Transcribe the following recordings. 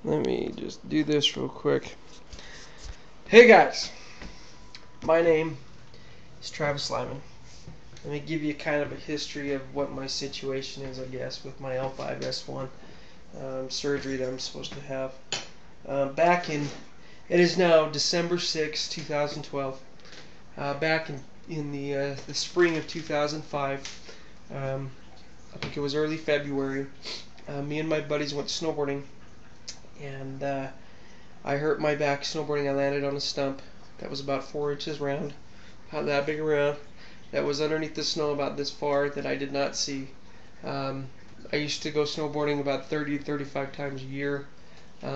Let me just do this real quick. Hey guys, my name is Travis Lyman. Let me give you kind of a history of what my situation is, I guess, with my L5S1 surgery that I'm supposed to have. It is now December 6, 2012. Back in the spring of 2005, I think it was early February, me and my buddies went snowboarding, and I hurt my back snowboarding. I landed on a stump that was about 4 inches round, about that big around, that was underneath the snow about this far that I did not see. I used to go snowboarding about 30 to 35 times a year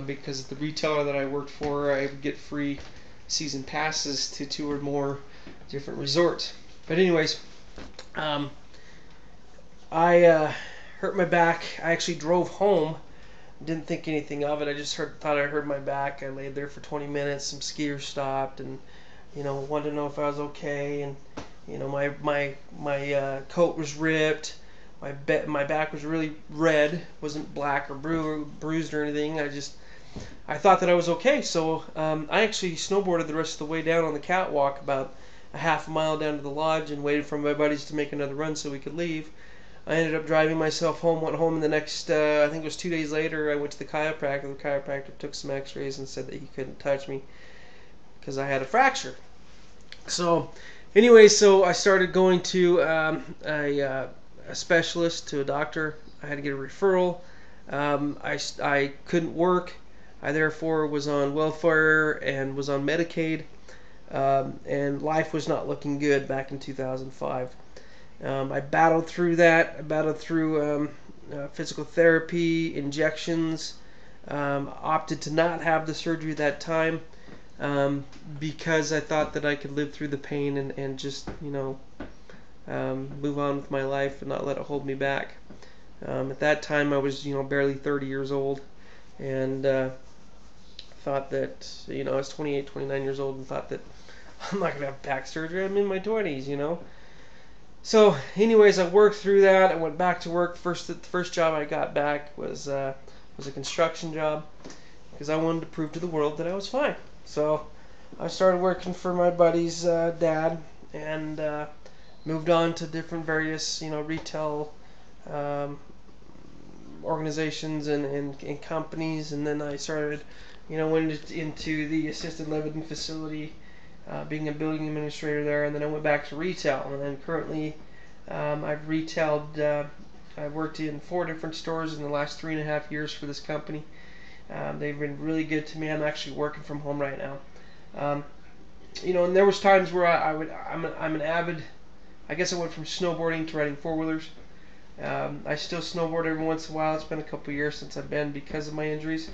because the retailer that I worked for, I would get free season passes to 2 or more different resorts. But anyways, I hurt my back. I actually drove home. Didn't think anything of it. I just thought I hurt my back. I laid there for 20 minutes. Some skiers stopped and wanted to know if I was okay. And my coat was ripped. My back was really red. Wasn't black or bruised or anything. I thought that I was okay. So I actually snowboarded the rest of the way down on the catwalk, about a half a mile down to the lodge, and waited for my buddies to make another run so we could leave. I ended up driving myself home, went home, and the next, I think it was 2 days later, I went to the chiropractor. The chiropractor took some x-rays and said that he couldn't touch me because I had a fracture. So, anyway, so I started going to a specialist, to a doctor. I had to get a referral. I couldn't work. I therefore was on welfare and was on Medicaid, and life was not looking good back in 2005. I battled through that. I battled through physical therapy, injections. Opted to not have the surgery that time because I thought that I could live through the pain and just, move on with my life and not let it hold me back. At that time, I was, barely 30 years old, and thought that, I was 28, 29 years old, and thought that I'm not going to have back surgery. I'm in my 20s. So, anyways, I worked through that. I went back to work. The first job I got back was a construction job because I wanted to prove to the world that I was fine. So, I started working for my buddy's dad and moved on to different various, retail organizations and companies, and then I started, went into the assisted living facility. Being a building administrator there, and then I went back to retail, and then currently I've retailed. I've worked in 4 different stores in the last 3.5 years for this company. They've been really good to me. I'm actually working from home right now. And there was times where I'm an avid. I guess I went from snowboarding to riding 4-wheelers. I still snowboard every once in a while. It's been a couple years since I've been because of my injuries.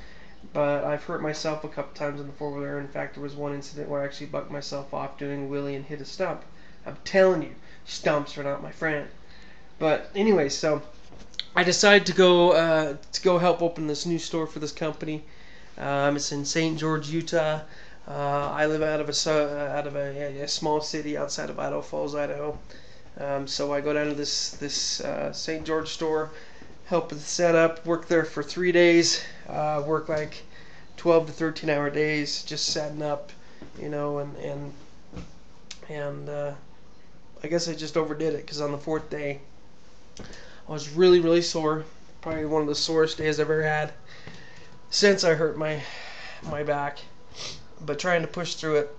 But I've hurt myself a couple times on the 4-wheeler. In fact, there was one incident where I actually bucked myself off doing a wheelie and hit a stump. I'm telling you, stumps are not my friend. But anyway, so I decided to go help open this new store for this company. It's in St. George, Utah. I live out of a small city outside of Idaho Falls, Idaho. So I go down to this St. George store, help with the setup, work there for 3 days, work like 12 to 13 hour days, just setting up, and I guess I just overdid it because on the 4th day I was really, really sore, probably one of the sorest days I've ever had since I hurt my back. But trying to push through it,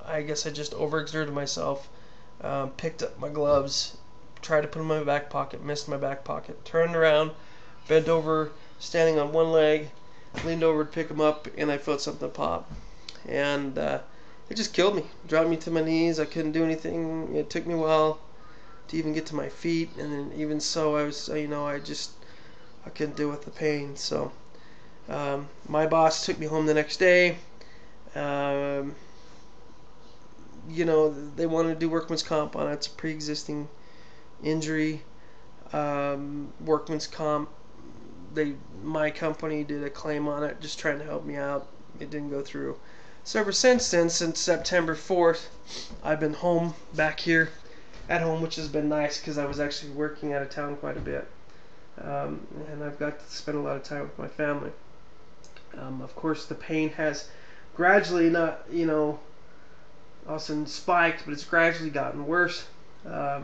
I guess I just overexerted myself. Picked up my gloves, tried to put them in my back pocket, missed my back pocket, turned around, bent over, standing on one leg, leaned over to pick them up, and I felt something pop. And it just killed me, dropped me to my knees. I couldn't do anything. It took me a while to even get to my feet, and then even so, I couldn't deal with the pain. So my boss took me home the next day. They wanted to do workman's comp on it. It's a pre-existing injury. Workman's comp. My company did a claim on it, just trying to help me out. It didn't go through. So ever since then, since September 4th, I've been home, back here at home, which has been nice because I was actually working out of town quite a bit. And I've got to spend a lot of time with my family. Of course, the pain has gradually not, all of a sudden spiked, but it's gradually gotten worse. My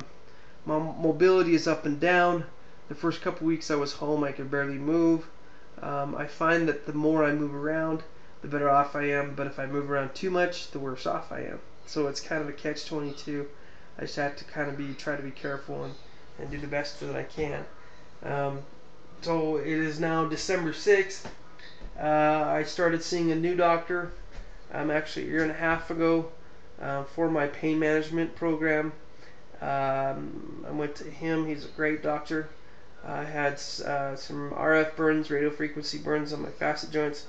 mobility is up and down. The first couple weeks I was home, I could barely move. I find that the more I move around, the better off I am. But if I move around too much, the worse off I am. So it's kind of a catch-22. I just have to kind of try to be careful and do the best that I can. So it is now December 6th. I started seeing a new doctor actually a year and a half ago for my pain management program. I went to him. He's a great doctor. I had some RF burns, radio frequency burns on my facet joints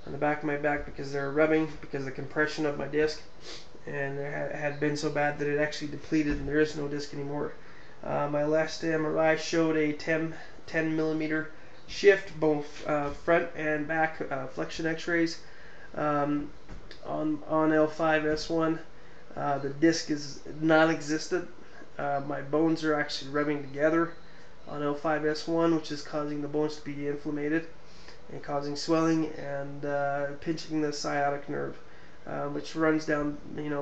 on the back of my back because they were rubbing because of the compression of my disc, and it had been so bad that it actually depleted and there is no disc anymore. My last MRI showed a 10 millimeter shift, both front and back flexion x-rays on L5S1. The disc is non-existent. My bones are actually rubbing together on L5S1, which is causing the bones to be inflamed and causing swelling and pinching the sciatic nerve, which runs down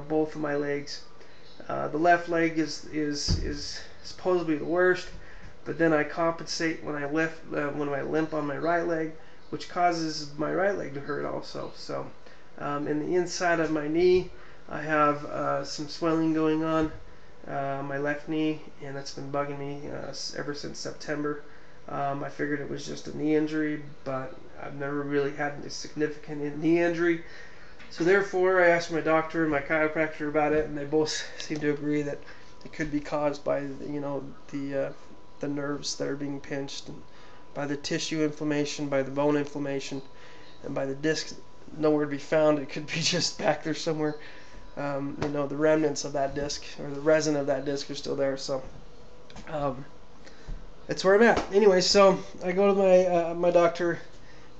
both of my legs. The left leg is supposedly the worst, but then I compensate when I limp on my right leg, which causes my right leg to hurt also. So in the inside of my knee, I have some swelling going on, my left knee, and that's been bugging me ever since September. I figured it was just a knee injury, but I've never really had a significant knee injury. So therefore, I asked my doctor and my chiropractor about it, and they both seem to agree that it could be caused by the nerves that are being pinched, and by the tissue inflammation, by the bone inflammation, and by the disc nowhere to be found. It could be just back there somewhere. The remnants of that disc or the resin of that disc are still there. So that's where I'm at. Anyway, so I go to my doctor.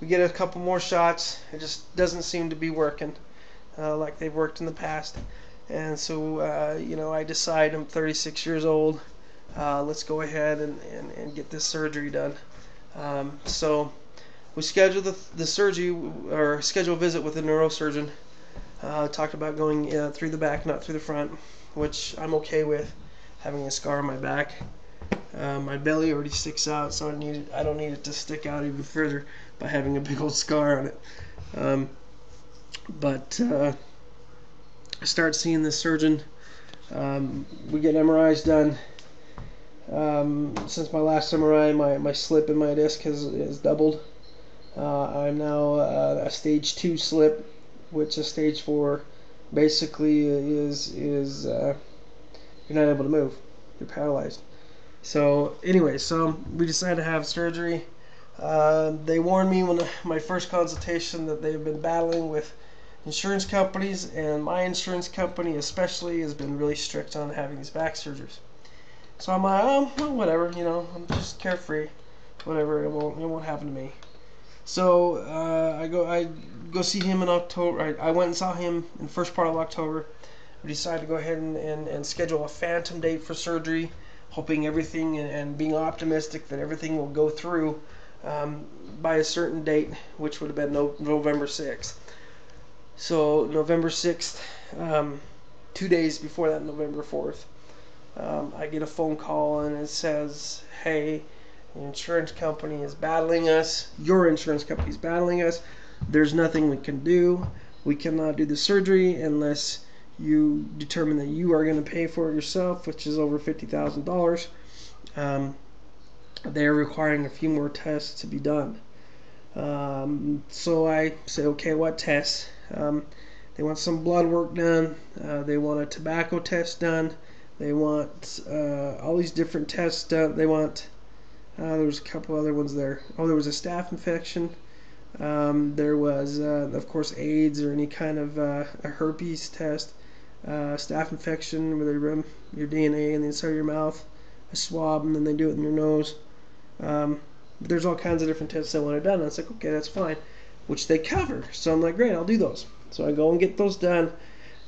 We get a couple more shots. It just doesn't seem to be working like they've worked in the past. And so I decide, I'm 36 years old. Let's go ahead and get this surgery done. So we scheduled the surgery, or schedule a visit with a neurosurgeon. Talked about going through the back, not through the front, which I'm okay with, having a scar on my back. My belly already sticks out, so I don't need it to stick out even further by having a big old scar on it. But I start seeing this surgeon. We get MRIs done. Since my last MRI, my slip in my disc has doubled. I'm now a stage 2 slip, which a stage 4 basically is you're not able to move. You're paralyzed. So anyway, so we decided to have surgery. They warned me when my first consultation that they've been battling with insurance companies, and my insurance company especially has been really strict on having these back surgeries. So I'm like, oh, well, whatever, I'm just carefree, whatever, it won't happen to me. So I go see him in October. I went and saw him in the first part of October. We decided to go ahead and schedule a phantom date for surgery, hoping everything and being optimistic that everything will go through by a certain date, which would have been November 6th. So November 6th, 2 days before that, November 4th, I get a phone call and it says, hey, the insurance company is battling us. Your insurance company is battling us. There's nothing we can do. We cannot do the surgery unless you determine that you are going to pay for it yourself, which is over $50,000. They're requiring a few more tests to be done. So I say, okay, what tests? They want some blood work done. They want a tobacco test done. They want all these different tests done. They want there was a couple other ones there. Oh, there was a staph infection. There was, of course, AIDS or any kind of a herpes test. Staph infection where they run your DNA in the inside of your mouth, a swab, and then they do it in your nose. But there's all kinds of different tests they want done. And I was like, okay, that's fine, which they cover. So I'm like, great, I'll do those. So I go and get those done.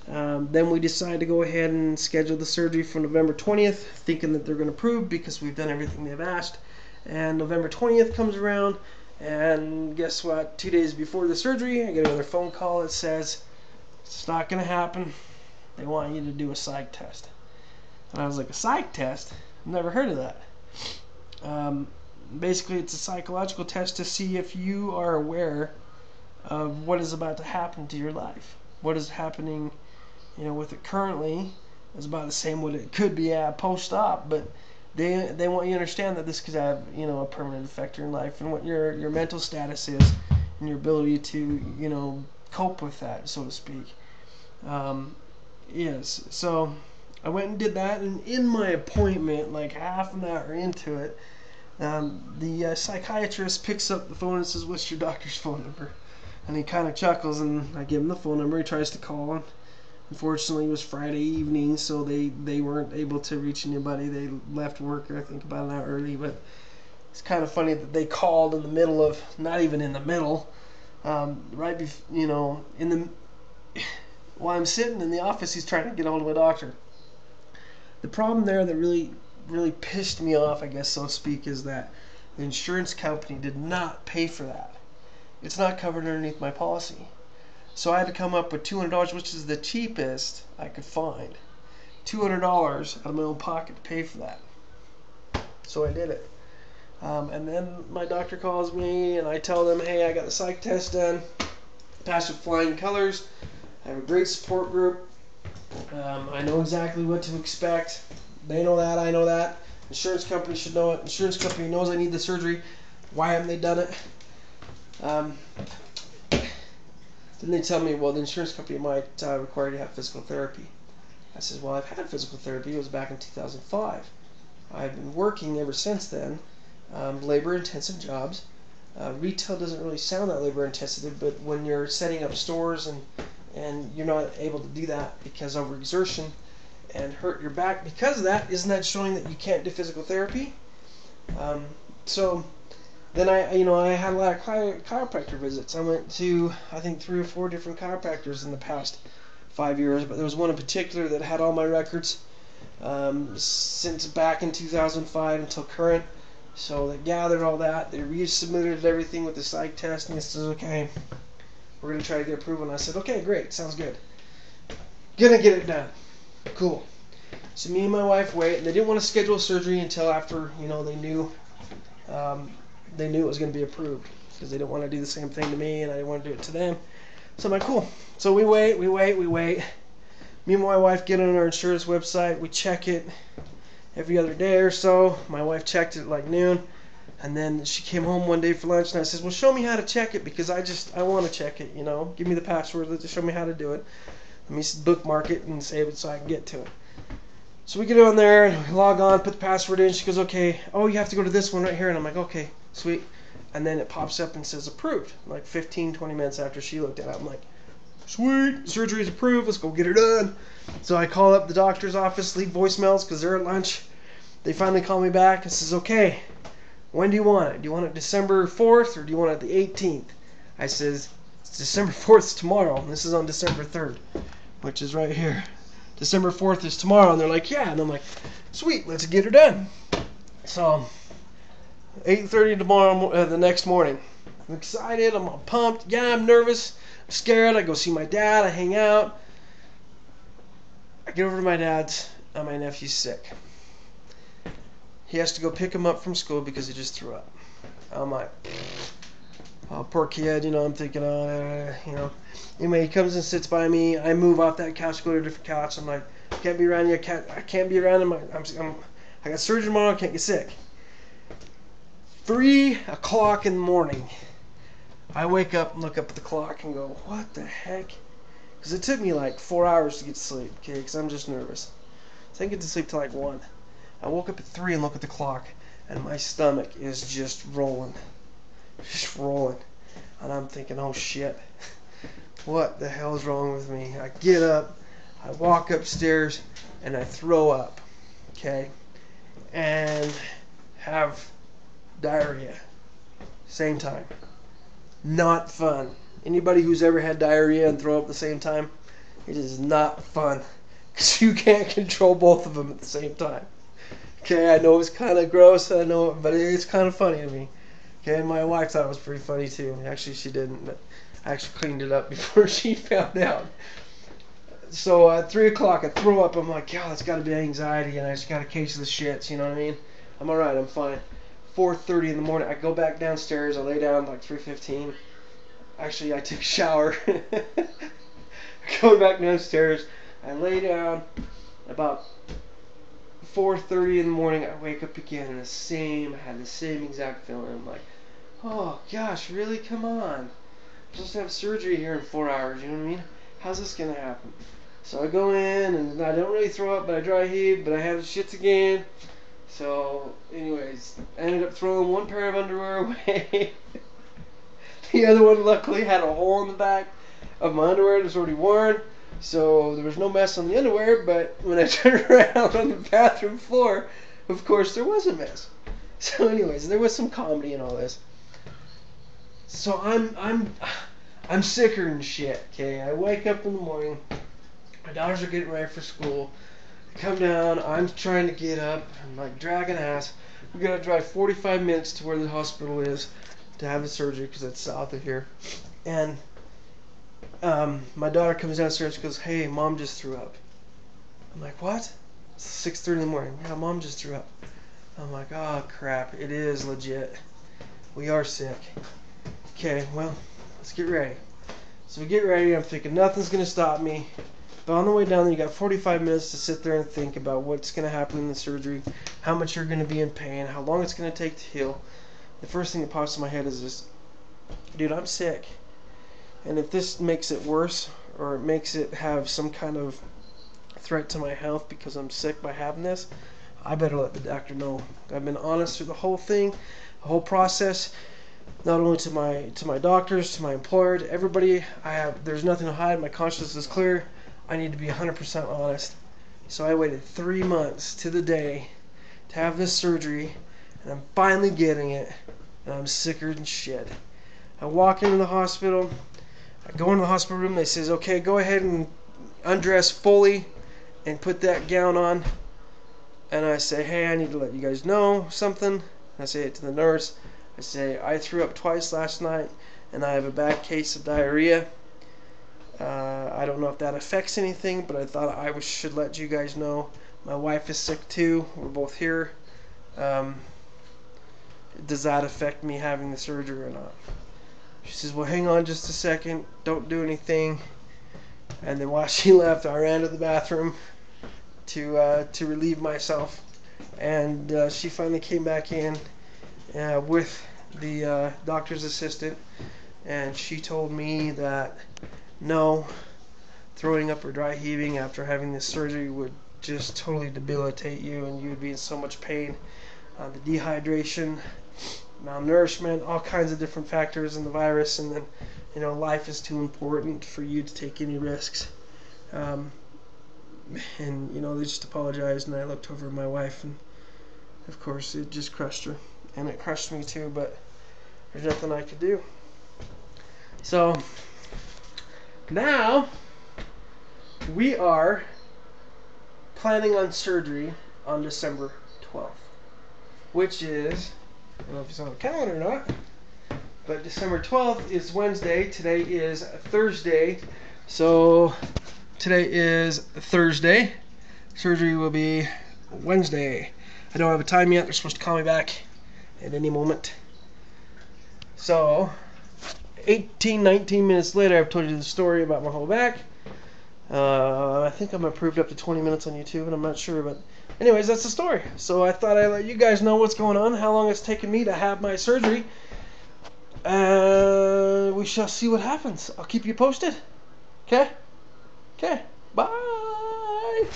Then we decide to go ahead and schedule the surgery for November 20th, thinking that they're going to approve because we've done everything they've asked. And November 20th comes around, And guess what? 2 days before the surgery, I get another phone call that says, it's not going to happen. They want you to do a psych test. And I was like, a psych test? I've never heard of that. Basically, it's a psychological test to see if you are aware of what is about to happen to your life. What is happening, with it currently is about the same what it could be at post-op, but they want you to understand that this could have, a permanent effect on your life and what your mental status is and your ability to, cope with that, so to speak. Yes, so I went and did that, and in my appointment, like half an hour into it, the psychiatrist picks up the phone and says, "What's your doctor's phone number?" And he kind of chuckles, and I give him the phone number. He tries to call, and unfortunately it was Friday evening, so they weren't able to reach anybody. They left work, I think, about an hour early, but it's kind of funny that they called in the middle of, not even in the middle, right before, while I'm sitting in the office, he's trying to get hold of a doctor. The problem there that really pissed me off, I guess, so to speak, is that the insurance company did not pay for that. It's not covered underneath my policy. So I had to come up with $200, which is the cheapest I could find. $200 out of my own pocket to pay for that. So I did it. And then my doctor calls me, and I tell them, hey, I got the psych test done. Passed with flying colors. I have a great support group. I know exactly what to expect. They know that, I know that. Insurance company should know it. Insurance company knows I need the surgery. Why haven't they done it? Then they tell me, well, the insurance company might require you to have physical therapy. I says, well, I've had physical therapy. It was back in 2005. I've been working ever since then, labor-intensive jobs. Retail doesn't really sound that labor-intensive, but when you're setting up stores and you're not able to do that because of overexertion and hurt your back because of that, isn't that showing that you can't do physical therapy? So then I had a lot of chiropractor visits. I went to, I think, 3 or 4 different chiropractors in the past 5 years, but there was one in particular that had all my records since back in 2005 until current. So they gathered all that. They resubmitted everything with the psych test, and they said, okay, we're going to try to get approval. And I said, okay, great, sounds good. Gonna get it done. Cool. So me and my wife wait, and they didn't want to schedule surgery until after, they knew it was going to be approved, because they didn't want to do the same thing to me, and I didn't want to do it to them. So I'm like, cool. So we wait. Me and my wife get on our insurance website. We check it every other day or so. My wife checked it like noon, and then she came home one day for lunch, and I says, well, show me how to check it, because I want to check it, Give me the password to show me how to do it. Let me bookmark it and save it so I can get to it. So we get on there and we log on, put the password in. She goes, okay, oh, you have to go to this one right here. And I'm like, okay, sweet. And then it pops up and says approved, like 15, 20 minutes after she looked at it. I'm like, sweet, surgery's approved, let's go get her done. So I call up the doctor's office, leave voicemails because they're at lunch. They finally call me back and says, okay, when do you want it? Do you want it December 4th or do you want it the 18th? I says, it's December 4th tomorrow, and this is on December 3rd, which is right here. December 4th is tomorrow, and they're like, yeah. And I'm like, sweet, let's get her done. So 8:30 tomorrow, the next morning. I'm excited, I'm all pumped. Yeah, I'm nervous, I'm scared. I go see my dad, I hang out. I get over to my dad's, and my nephew's sick. He has to go pick him up from school because he just threw up. I'm like, oh, poor kid, I'm thinking, Anyway, he comes and sits by me. I move off that couch, go to a different couch. I'm like, I can't be around you. I can't be around him. I got surgery tomorrow. I can't get sick. 3 o'clock in the morning, I wake up and look up at the clock and go, what the heck? Because it took me like 4 hours to get to sleep, okay, because I'm just nervous. So I didn't get to sleep till like 1. I woke up at 3 and look at the clock, and my stomach is just rolling. Just rolling. And I'm thinking, oh shit. What the hell is wrong with me? I get up, I walk upstairs, and I throw up, okay, and have diarrhea. Same time. Not fun. Anybody who's ever had diarrhea and throw up at the same time, it is not fun, because you can't control both of them at the same time. Okay, I know it's kind of gross, I know, but it's kind of funny to me. Okay, and my wife thought it was pretty funny too. Actually, she didn't, but I actually cleaned it up before she found out. So at 3 o'clock, I throw up. I'm like, yeah, that's got to be anxiety, and I just got a case of the shits. You know what I mean? I'm all right. I'm fine. 4:30 in the morning, I go back downstairs. I lay down like 3:15. Actually, I took a shower. Going back downstairs, I lay down. About 4:30 in the morning, I wake up again, and I had the same exact feeling. I'm like, oh gosh, really? Come on. I'm supposed to have surgery here in 4 hours. You know what I mean? How's this gonna happen? So I go in, and I don't really throw up, but I dry heave, but I have the shits again. So, anyways, I ended up throwing one pair of underwear away. The other one luckily had a hole in the back of my underwear that was already worn. So there was no mess on the underwear, but when I turned around on the bathroom floor, of course there was a mess. So anyways, there was some comedy in all this. So I'm sicker than shit, okay? I wake up in the morning, my daughters are getting ready for school. I come down, I'm trying to get up, I'm like dragging ass. We gotta drive 45 minutes to where the hospital is to have the surgery because it's south of here. And my daughter comes downstairs and goes, hey, mom just threw up. I'm like, what? It's 6:30 in the morning. Yeah, mom just threw up. I'm like, oh crap, it is legit. We are sick. Okay, well, let's get ready. So we get ready. I'm thinking nothing's going to stop me. But on the way down there, you got 45 minutes to sit there and think about what's going to happen in the surgery, how much you're going to be in pain, how long it's going to take to heal. The first thing that pops in my head is this, dude, I'm sick. And if this makes it worse, or it makes it have some kind of threat to my health because I'm sick by having this, I better let the doctor know. I've been honest through the whole thing, the whole process, not only to my doctors, to my employer, to everybody. There's nothing to hide. My conscience is clear. I need to be 100% honest. So I waited 3 months to the day to have this surgery, and I'm finally getting it, and I'm sicker than shit. I walk into the hospital. I go into the hospital room. They says, okay, go ahead and undress fully and put that gown on. And I say, hey, I need to let you guys know something. I say it to the nurse. I say, I threw up twice last night, and I have a bad case of diarrhea. I don't know if that affects anything, but I thought I should let you guys know. My wife is sick too. We're both here. Does that affect me having the surgery or not? She says, well, hang on just a second. Don't do anything. And then while she left, I ran to the bathroom to relieve myself. And she finally came back in with the doctor's assistant. And she told me that no, throwing up or dry heaving after having this surgery would just totally debilitate you, and you would be in so much pain. The dehydration, malnourishment, all kinds of different factors in the virus, and then life is too important for you to take any risks. And they just apologized, and I looked over at my wife, and of course it just crushed her, and it crushed me too, but there's nothing I could do. So now we are planning on surgery on December 12th, which is, I don't know if it's on the calendar or not, but December 12th is Wednesday. Today is Thursday. So today is Thursday. Surgery will be Wednesday. I don't have a time yet. They're supposed to call me back at any moment. So 19 minutes later, I've told you the story about my whole back. I think I'm approved up to 20 minutes on YouTube, and I'm not sure, but anyways, that's the story. So I thought I'd let you guys know what's going on, how long it's taken me to have my surgery. We shall see what happens. I'll keep you posted. Okay? Okay. Bye.